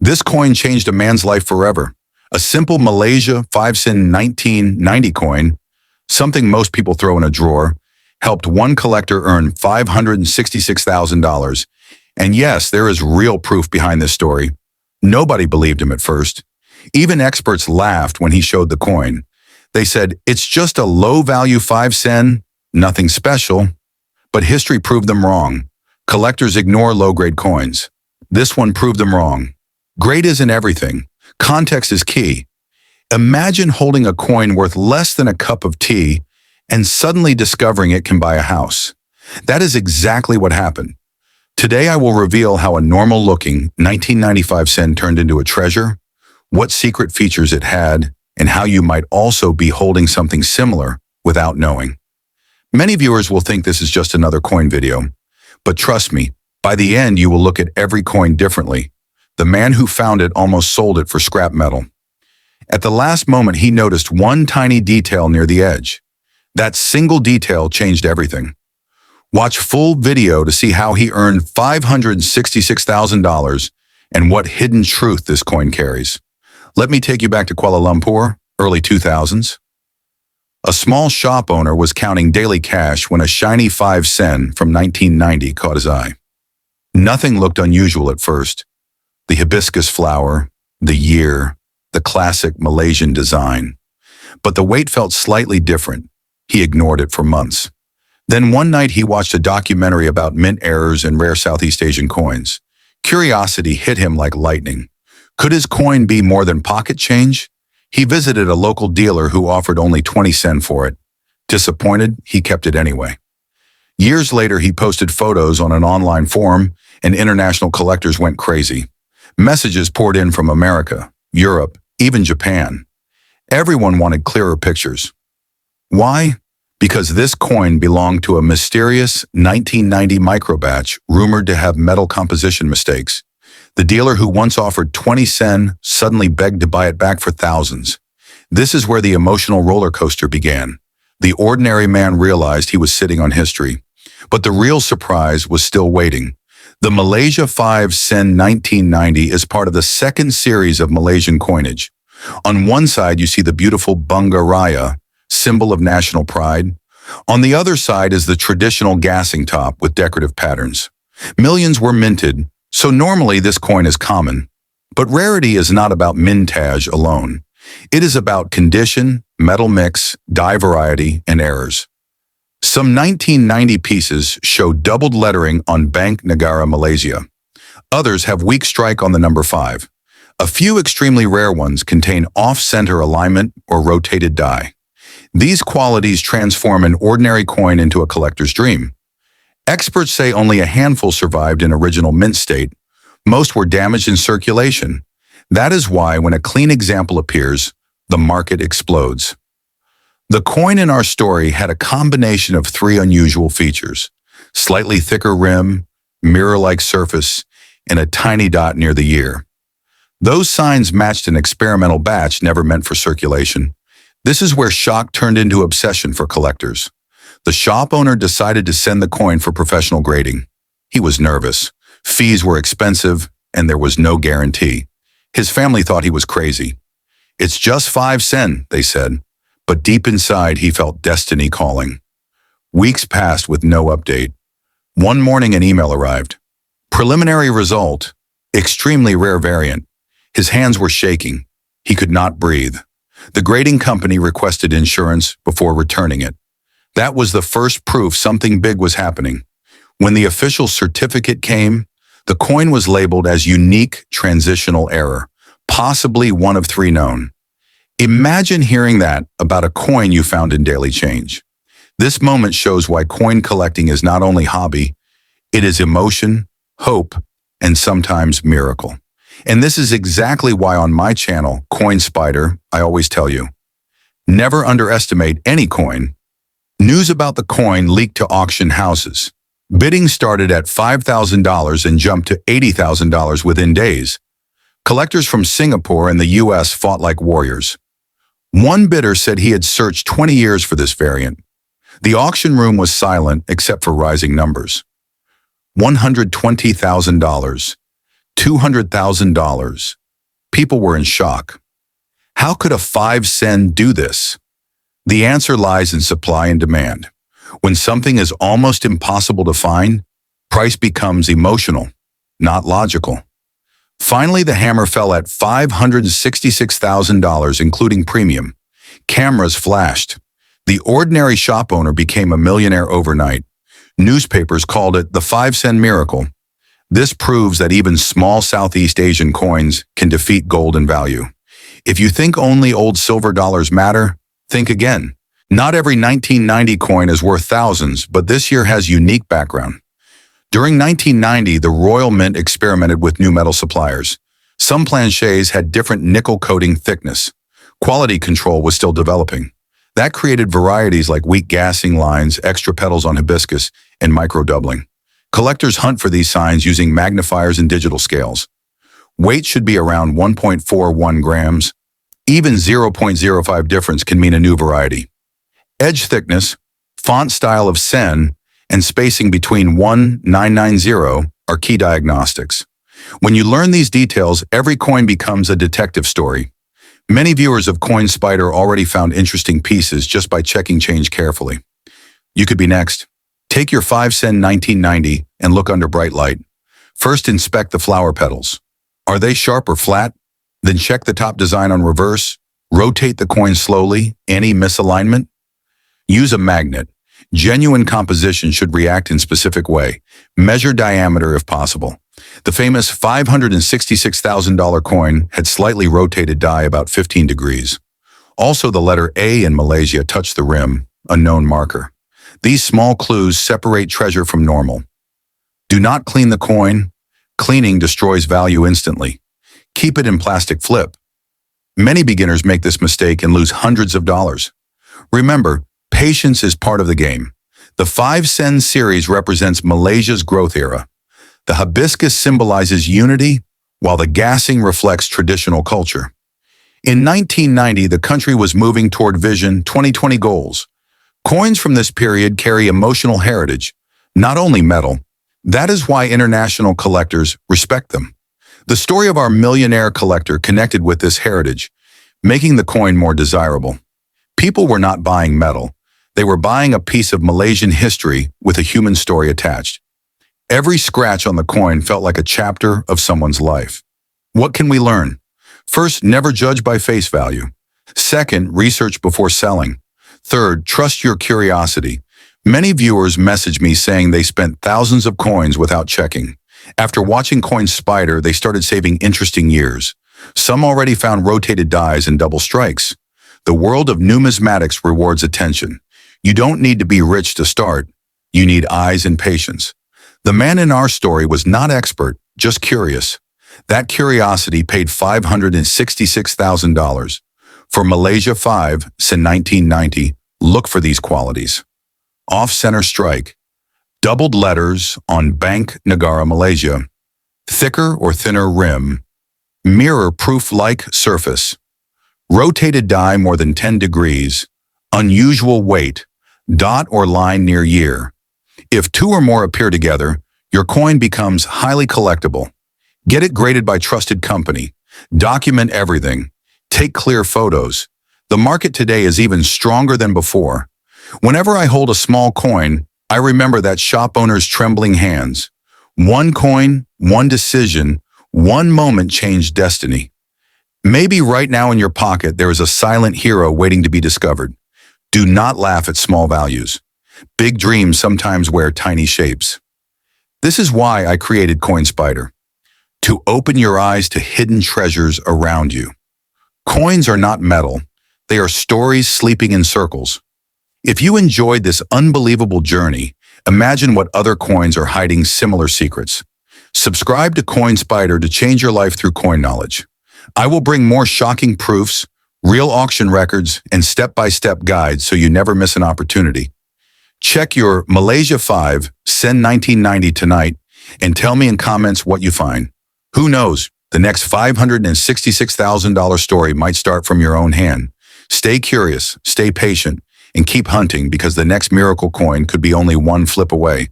This coin changed a man's life forever. A simple Malaysia 5 sen 1990 coin, something most people throw in a drawer, helped one collector earn $566,000. And yes, there is real proof behind this story. Nobody believed him at first. Even experts laughed when he showed the coin. They said, it's just a low-value 5 sen, nothing special. But history proved them wrong. Collectors ignore low-grade coins. This one proved them wrong. Grade isn't everything. Context is key. Imagine holding a coin worth less than a cup of tea and suddenly discovering it can buy a house. That is exactly what happened. Today I will reveal how a normal-looking 1995 sen turned into a treasure, what secret features it had, and how you might also be holding something similar without knowing. Many viewers will think this is just another coin video, but trust me, by the end you will look at every coin differently. The man who found it almost sold it for scrap metal. At the last moment, he noticed one tiny detail near the edge. That single detail changed everything. Watch full video to see how he earned $566,000 and what hidden truth this coin carries. Let me take you back to Kuala Lumpur, early 2000s. A small shop owner was counting daily cash when a shiny 5 sen from 1990 caught his eye. Nothing looked unusual at first. The hibiscus flower, the year, the classic Malaysian design. But the weight felt slightly different. He ignored it for months. Then one night he watched a documentary about mint errors and rare Southeast Asian coins. Curiosity hit him like lightning. Could his coin be more than pocket change? He visited a local dealer who offered only 20 sen for it. Disappointed, he kept it anyway. Years later, he posted photos on an online forum, and international collectors went crazy. Messages poured in from America, Europe, even Japan. Everyone wanted clearer pictures. Why? Because this coin belonged to a mysterious 1990 microbatch rumored to have metal composition mistakes. The dealer who once offered 20 sen suddenly begged to buy it back for thousands. This is where the emotional roller coaster began. The ordinary man realized he was sitting on history. But the real surprise was still waiting. The Malaysia 5 sen 1990 is part of the second series of Malaysian coinage. On one side, you see the beautiful Bunga Raya, symbol of national pride. On the other side is the traditional gassing top with decorative patterns. Millions were minted, so normally this coin is common. But rarity is not about mintage alone. It is about condition, metal mix, die variety, and errors. Some 1990 pieces show doubled lettering on Bank Negara Malaysia. Others have weak strike on the number 5. A few extremely rare ones contain off-center alignment or rotated die. These qualities transform an ordinary coin into a collector's dream. Experts say only a handful survived in original mint state. Most were damaged in circulation. That is why when a clean example appears, the market explodes. The coin in our story had a combination of 3 unusual features: slightly thicker rim, mirror-like surface, and a tiny dot near the year. Those signs matched an experimental batch never meant for circulation. This is where shock turned into obsession for collectors. The shop owner decided to send the coin for professional grading. He was nervous. Fees were expensive, and there was no guarantee. His family thought he was crazy. "It's just 5 sen," they said. But deep inside, he felt destiny calling. Weeks passed with no update. One morning, an email arrived. Preliminary result, extremely rare variant. His hands were shaking. He could not breathe. The grading company requested insurance before returning it. That was the first proof something big was happening. When the official certificate came, the coin was labeled as unique transitional error, possibly one of 3 known. Imagine hearing that about a coin you found in daily change. This moment shows why coin collecting is not only hobby, it is emotion, hope, and sometimes miracle. And this is exactly why on my channel, Coin Spyder, I always tell you, never underestimate any coin. News about the coin leaked to auction houses. Bidding started at $5,000 and jumped to $80,000 within days. Collectors from Singapore and the US fought like warriors. One bidder said he had searched 20 years for this variant. The auction room was silent except for rising numbers. $120,000, $200,000. People were in shock. How could a 5 sen do this? The answer lies in supply and demand. When something is almost impossible to find, price becomes emotional, not logical. Finally, the hammer fell at $566,000, including premium. Cameras flashed. The ordinary shop owner became a millionaire overnight. Newspapers called it the 5 sen miracle. This proves that even small Southeast Asian coins can defeat gold in value. If you think only old silver dollars matter, think again. Not every 1990 coin is worth thousands, but this year has unique background. During 1990, the Royal Mint experimented with new metal suppliers. Some planchets had different nickel coating thickness. Quality control was still developing. That created varieties like weak gassing lines, extra petals on hibiscus, and micro-doubling. Collectors hunt for these signs using magnifiers and digital scales. Weight should be around 1.41 grams. Even 0.05 difference can mean a new variety. Edge thickness, font style of sen, and spacing between 1990 are key diagnostics. When you learn these details, every coin becomes a detective story. Many viewers of Coin Spyder already found interesting pieces just by checking change carefully. You could be next. Take your 5 sen 1990 and look under bright light. First, inspect the flower petals. Are they sharp or flat? Then check the top design on reverse. Rotate the coin slowly. Any misalignment? Use a magnet. Genuine composition should react in specific way. Measure diameter if possible. The famous $566,000 coin had slightly rotated die about 15 degrees. Also, the letter A in Malaysia touched the rim, a known marker. These small clues separate treasure from normal. Do not clean the coin. Cleaning destroys value instantly. Keep it in plastic flip. Many beginners make this mistake and lose hundreds of dollars. Remember, patience is part of the game. The 5 sen series represents Malaysia's growth era. The hibiscus symbolizes unity, while the gassing reflects traditional culture. In 1990, the country was moving toward Vision 2020 goals. Coins from this period carry emotional heritage, not only metal. That is why international collectors respect them. The story of our millionaire collector connected with this heritage, making the coin more desirable. People were not buying metal. They were buying a piece of Malaysian history with a human story attached. Every scratch on the coin felt like a chapter of someone's life. What can we learn? First, never judge by face value. Second, research before selling. Third, trust your curiosity. Many viewers message me saying they spent thousands of coins without checking. After watching Coin Spyder, they started saving interesting years. Some already found rotated dies and double strikes. The world of numismatics rewards attention. You don't need to be rich to start. You need eyes and patience. The man in our story was not expert, just curious. That curiosity paid $566,000. For Malaysia 5 sen 1990, look for these qualities. Off-center strike. Doubled letters on Bank Negara Malaysia. Thicker or thinner rim. Mirror-proof-like surface. Rotated die more than 10 degrees. Unusual weight. Dot or line near year. If two or more appear together, your coin becomes highly collectible. Get it graded by trusted company. Document everything. Take clear photos. The market today is even stronger than before. Whenever I hold a small coin, I remember that shop owner's trembling hands. One coin, one decision, one moment changed destiny. Maybe right now in your pocket there is a silent hero waiting to be discovered. Do not laugh at small values. Big dreams sometimes wear tiny shapes. This is why I created Coin Spyder. To open your eyes to hidden treasures around you. Coins are not metal. They are stories sleeping in circles. If you enjoyed this unbelievable journey, imagine what other coins are hiding similar secrets. Subscribe to Coin Spyder to change your life through coin knowledge. I will bring more shocking proofs, real auction records, and step-by-step guides so you never miss an opportunity. Check your Malaysia 5 sen 1990 tonight and tell me in comments what you find. Who knows, the next $566,000 story might start from your own hand. Stay curious, stay patient, and keep hunting because the next miracle coin could be only one flip away.